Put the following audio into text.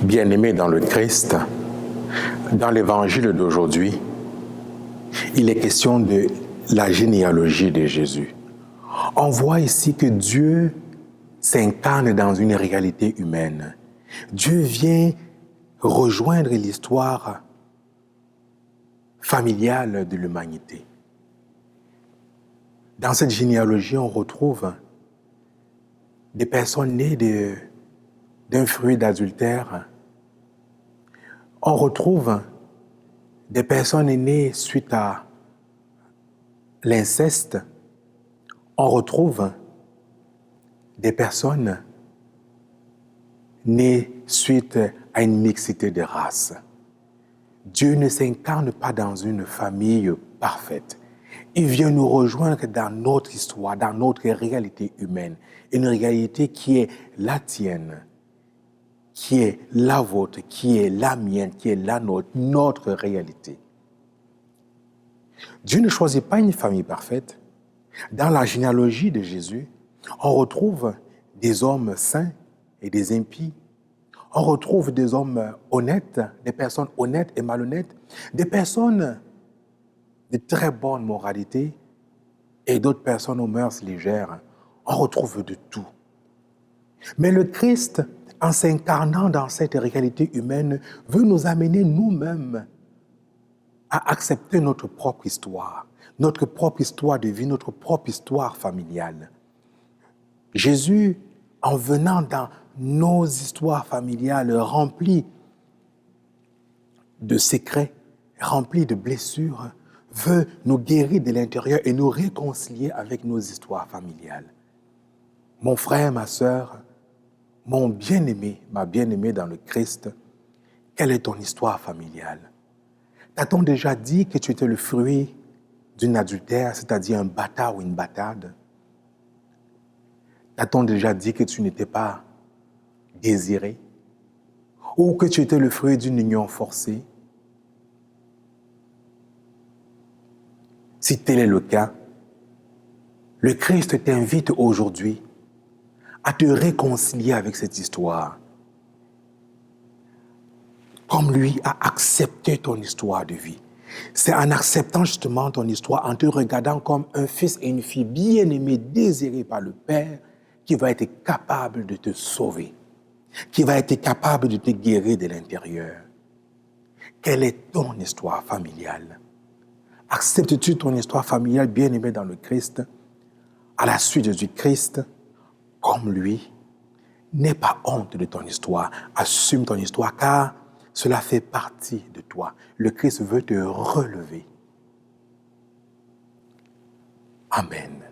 Bien-aimés dans le Christ, dans l'évangile d'aujourd'hui, il est question de la généalogie de Jésus. On voit ici que Dieu s'incarne dans une réalité humaine. Dieu vient rejoindre l'histoire familiale de l'humanité. Dans cette généalogie, on retrouve des personnes nées d'un fruit d'adultère. On retrouve des personnes nées suite à l'inceste. On retrouve des personnes nées suite à une mixité de races. Dieu ne s'incarne pas dans une famille parfaite. Il vient nous rejoindre dans notre histoire, dans notre réalité humaine. Une réalité qui est la tienne, qui est la vôtre, qui est la mienne, qui est la nôtre, notre réalité. Dieu ne choisit pas une famille parfaite. Dans la généalogie de Jésus, on retrouve des hommes saints et des impies. On retrouve des hommes honnêtes, des personnes honnêtes et malhonnêtes, des personnes de très bonne moralité et d'autres personnes aux mœurs légères. On retrouve de tout. Mais le Christ, en s'incarnant dans cette réalité humaine, veut nous amener nous-mêmes à accepter notre propre histoire de vie, notre propre histoire familiale. Jésus, en venant dans nos histoires familiales remplies de secrets, remplies de blessures, veut nous guérir de l'intérieur et nous réconcilier avec nos histoires familiales. Mon frère, ma sœur, mon bien-aimé, ma bien-aimée dans le Christ, quelle est ton histoire familiale? T'a-t-on déjà dit que tu étais le fruit d'un adultère, c'est-à-dire un bâtard ou une bâtarde? T'a-t-on déjà dit que tu n'étais pas désiré? Ou que tu étais le fruit d'une union forcée? Si tel est le cas, le Christ t'invite aujourd'hui à te réconcilier avec cette histoire. Comme lui a accepté ton histoire de vie. C'est en acceptant justement ton histoire, en te regardant comme un fils et une fille bien-aimés, désirés par le Père, qui va être capable de te sauver, qui va être capable de te guérir de l'intérieur. Quelle est ton histoire familiale? Acceptes-tu ton histoire familiale bien-aimée dans le Christ, à la suite du Christ, comme lui? N'aie pas honte de ton histoire, assume ton histoire, car cela fait partie de toi. Le Christ veut te relever. Amen.